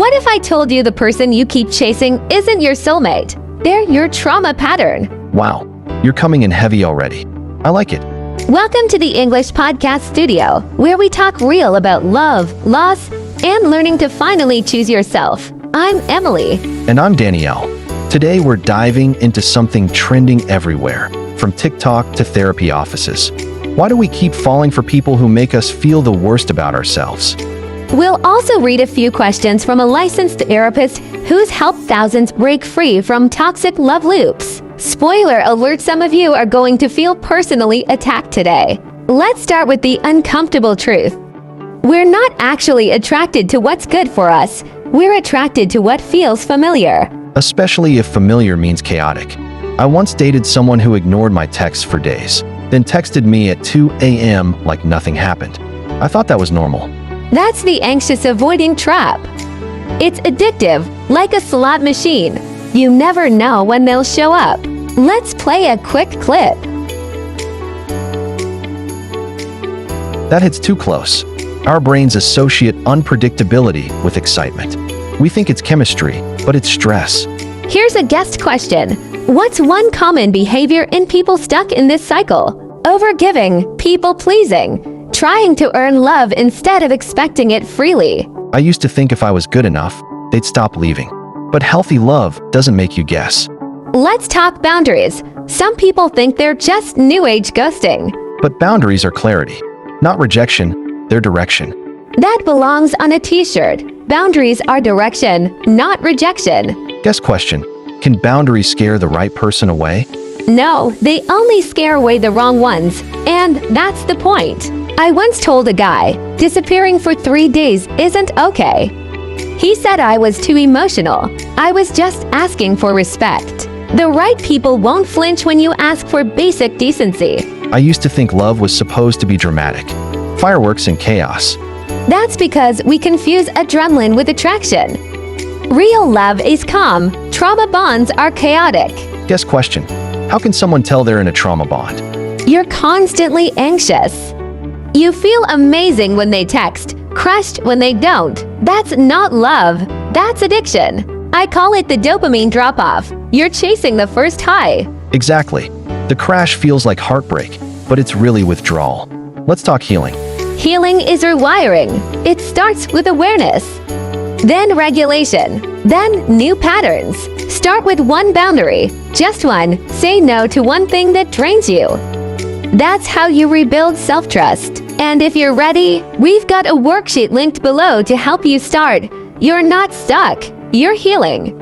What if I told you the person you keep chasing isn't your soulmate? They're your trauma pattern. Wow, you're coming in heavy already. I like it. Welcome to the English Podcast Studio, where we talk real about love, loss, and learning to finally choose yourself. I'm Emily. And I'm Daniel. Today we're diving into something trending everywhere, from TikTok to therapy offices. Why do we keep falling for people who make us feel the worst about ourselves? We'll also read a few questions from a licensed therapist who's helped thousands break free from toxic love loops. Spoiler alert, some of you are going to feel personally attacked today. Let's start with the uncomfortable truth. We're not actually attracted to what's good for us. We're attracted to what feels familiar. Especially if familiar means chaotic. I once dated someone who ignored my texts for days, then texted me at 2 a.m. like nothing happened. I thought that was normal. That's the anxious avoiding trap. It's addictive, like a slot machine. You never know when they'll show up. Let's play a quick clip. That hits too close. Our brains associate unpredictability with excitement. We think it's chemistry, but it's stress. Here's a guest question. What's one common behavior in people stuck in this cycle? Overgiving, people-pleasing, trying to earn love instead of expecting it freely. I used to think if I was good enough, they'd stop leaving. But healthy love doesn't make you guess. Let's talk boundaries. Some people think they're just new age ghosting. But boundaries are clarity, not rejection, they're direction. That belongs on a t-shirt. Boundaries are direction, not rejection. Guess question, can boundaries scare the right person away? No, they only scare away the wrong ones. And that's the point. I once told a guy, disappearing for 3 days isn't okay. He said I was too emotional. I was just asking for respect. The right people won't flinch when you ask for basic decency. I used to think love was supposed to be dramatic. Fireworks and chaos. That's because we confuse adrenaline with attraction. Real love is calm. Trauma bonds are chaotic. Guess question, how can someone tell they're in a trauma bond? You're constantly anxious. You feel amazing when they text, crushed when they don't. That's not love. That's addiction. I call it the dopamine drop-off. You're chasing the first high. Exactly. The crash feels like heartbreak, but it's really withdrawal. Let's talk healing. Healing is rewiring. It starts with awareness, then regulation, then new patterns. Start with one boundary, just one. Say no to one thing that drains you. That's how you rebuild self-trust. And if you're ready, we've got a worksheet linked below to help you start. You're not stuck. You're healing.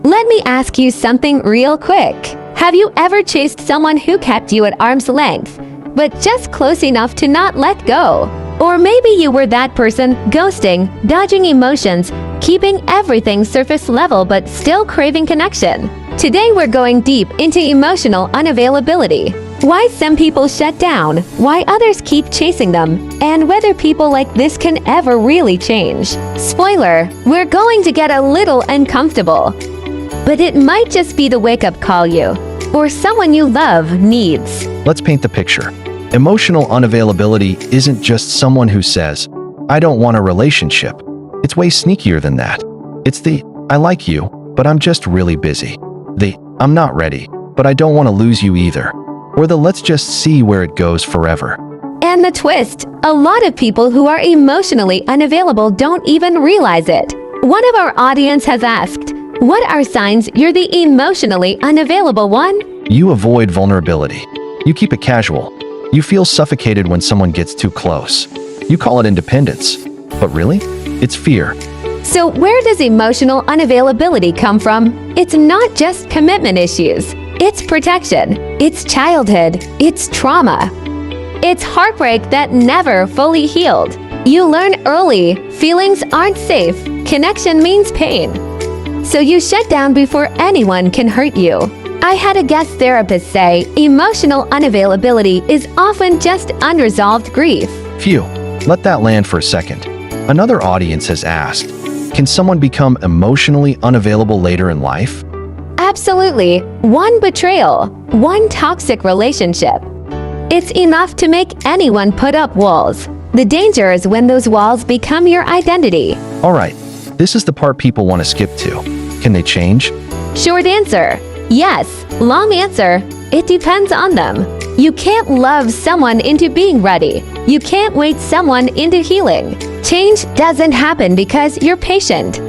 Let me ask you something real quick. Have you ever chased someone who kept you at arm's length, but just close enough to not let go? Or maybe you were that person, ghosting, dodging emotions, keeping everything surface level but still craving connection. Today we're going deep into emotional unavailability. Why some people shut down, why others keep chasing them, and whether people like this can ever really change. Spoiler, we're going to get a little uncomfortable. But it might just be the wake-up call you, or someone you love, needs. Let's paint the picture. Emotional unavailability isn't just someone who says, I don't want a relationship. It's way sneakier than that. It's the, I like you, but I'm just really busy. The, I'm not ready, but I don't want to lose you either. Or the, let's just see where it goes forever. And the twist, a lot of people who are emotionally unavailable don't even realize it. One of our audience has asked, what are signs you're the emotionally unavailable one? You avoid vulnerability. You keep it casual. You feel suffocated when someone gets too close. You call it independence. But really? It's fear. So where does emotional unavailability come from? It's not just commitment issues. It's protection. It's childhood. It's trauma. It's heartbreak that never fully healed. You learn early, feelings aren't safe. Connection means pain. So you shut down before anyone can hurt you. I had a guest therapist say, emotional unavailability is often just unresolved grief. Phew, let that land for a second. Another audience has asked, can someone become emotionally unavailable later in life? Absolutely. One betrayal, one toxic relationship. It's enough to make anyone put up walls. The danger is when those walls become your identity. All right, this is the part people want to skip to. Can they change? Short answer, yes. Long answer, it depends on them. You can't love someone into being ready. You can't wait someone into healing. Change doesn't happen because you're patient.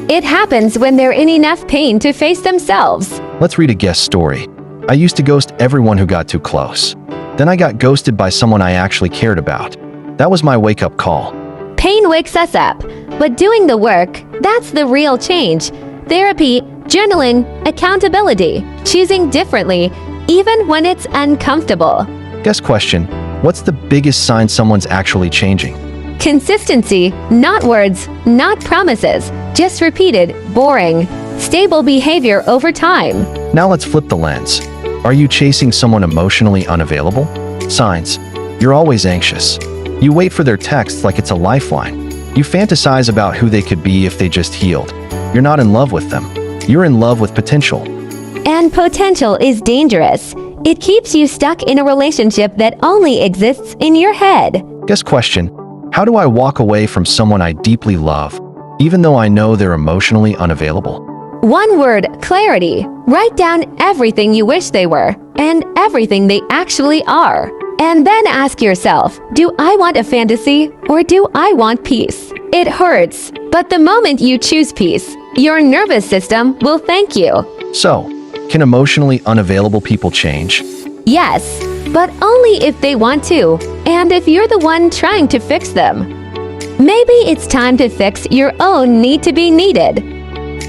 It happens when they're in enough pain to face themselves. Let's read a guest story. I used to ghost everyone who got too close. Then I got ghosted by someone I actually cared about. That was my wake-up call. Pain wakes us up, but doing the work, that's the real change. Therapy, journaling, accountability, choosing differently, even when it's uncomfortable. Guest question, what's the biggest sign someone's actually changing? Consistency, not words, not promises, just repeated, boring, stable behavior over time. Now let's flip the lens. Are you chasing someone emotionally unavailable? Signs, you're always anxious. You wait for their text like it's a lifeline. You fantasize about who they could be if they just healed. You're not in love with them. You're in love with potential. And potential is dangerous. It keeps you stuck in a relationship that only exists in your head. Guest question, how do I walk away from someone I deeply love, even though I know they're emotionally unavailable? One word, clarity. Write down everything you wish they were and everything they actually are. And then ask yourself, do I want a fantasy or do I want peace? It hurts, but the moment you choose peace, your nervous system will thank you. So, can emotionally unavailable people change? Yes, but only if they want to, and if you're the one trying to fix them. Maybe it's time to fix your own need to be needed.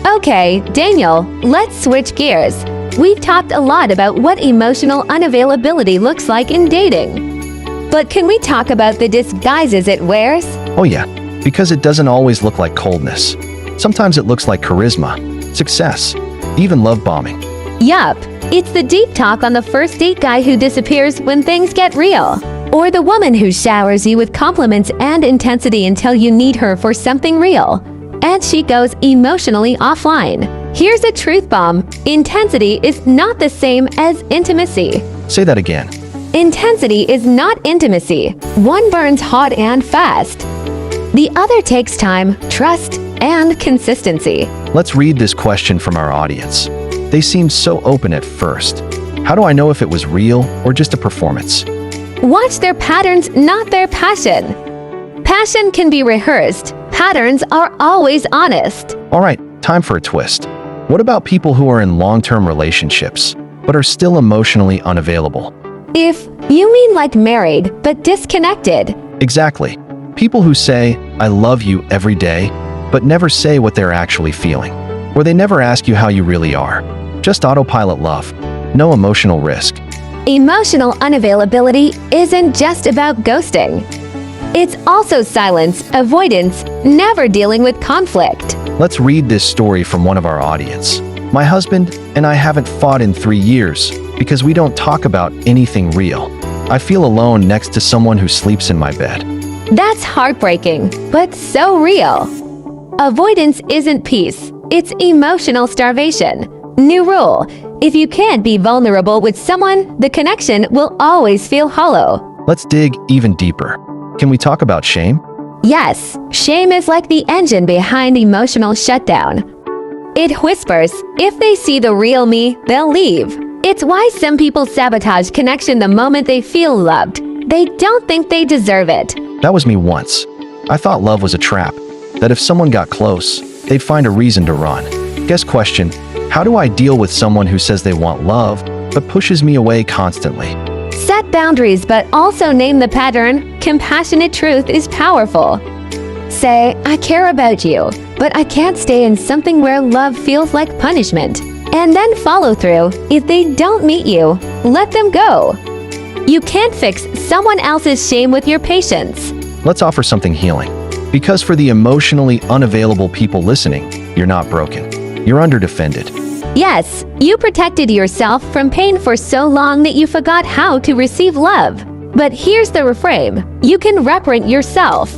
Okay, Daniel, let's switch gears. We've talked a lot about what emotional unavailability looks like in dating. But can we talk about the disguises it wears? Oh yeah, because it doesn't always look like coldness. Sometimes it looks like charisma, success, even love bombing. Yup, it's the deep talk on the first date guy who disappears when things get real. Or the woman who showers you with compliments and intensity until you need her for something real. And she goes emotionally offline. Here's a truth bomb. Intensity is not the same as intimacy. Say that again. Intensity is not intimacy. One burns hot and fast. The other takes time, trust, and consistency. Let's read this question from our audience. They seemed so open at first. How do I know if it was real or just a performance? Watch their patterns, not their passion. Passion can be rehearsed. Patterns are always honest. All right, time for a twist. What about people who are in long-term relationships, but are still emotionally unavailable? If you mean like married, but disconnected. Exactly. People who say, I love you every day, but never say what they're actually feeling. Or they never ask you how you really are. Just autopilot love. No emotional risk. Emotional unavailability isn't just about ghosting. It's also silence, avoidance, never dealing with conflict. Let's read this story from one of our audience. My husband and I haven't fought in 3 years because we don't talk about anything real. I feel alone next to someone who sleeps in my bed. That's heartbreaking, but so real. Avoidance isn't peace, it's emotional starvation. New rule, if you can't be vulnerable with someone, the connection will always feel hollow. Let's dig even deeper. Can we talk about shame? Yes, shame is like the engine behind emotional shutdown. It whispers, if they see the real me, they'll leave. It's why some people sabotage connection the moment they feel loved. They don't think they deserve it. That was me once. I thought love was a trap, that if someone got close, they'd find a reason to run. Guess question, how do I deal with someone who says they want love, but pushes me away constantly? Set boundaries, but also name the pattern. Compassionate truth is powerful. Say, I care about you, but I can't stay in something where love feels like punishment. And then follow through. If they don't meet you, let them go. You can't fix someone else's shame with your patience. Let's offer something healing. Because for the emotionally unavailable people listening, you're not broken. You're underdefended. Yes, you protected yourself from pain for so long that you forgot how to receive love. But here's the reframe. You can reparent yourself.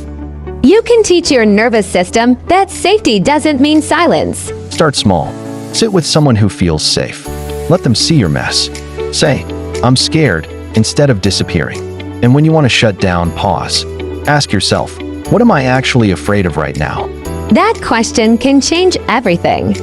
You can teach your nervous system that safety doesn't mean silence. Start small. Sit with someone who feels safe. Let them see your mess. Say, I'm scared, instead of disappearing. And when you want to shut down, pause. Ask yourself, what am I actually afraid of right now? That question can change everything.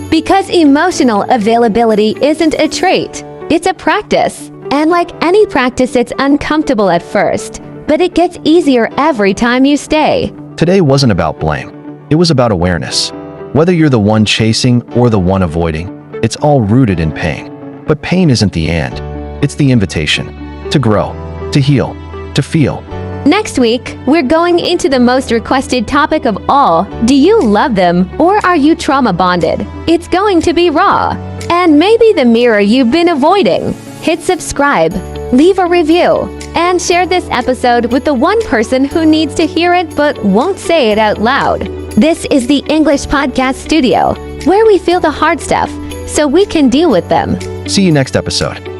Because emotional availability isn't a trait, it's a practice. And like any practice, it's uncomfortable at first, but it gets easier every time you stay. Today wasn't about blame. It was about awareness. Whether you're the one chasing or the one avoiding, it's all rooted in pain. But pain isn't the end. It's the invitation to grow, to heal, to feel. Next week, we're going into the most requested topic of all. Do you love them or are you trauma bonded? It's going to be raw. And maybe the mirror you've been avoiding. Hit subscribe, leave a review, and share this episode with the one person who needs to hear it but won't say it out loud. This is the English Podcast Studio, where we feel the hard stuff so we can deal with them. See you next episode.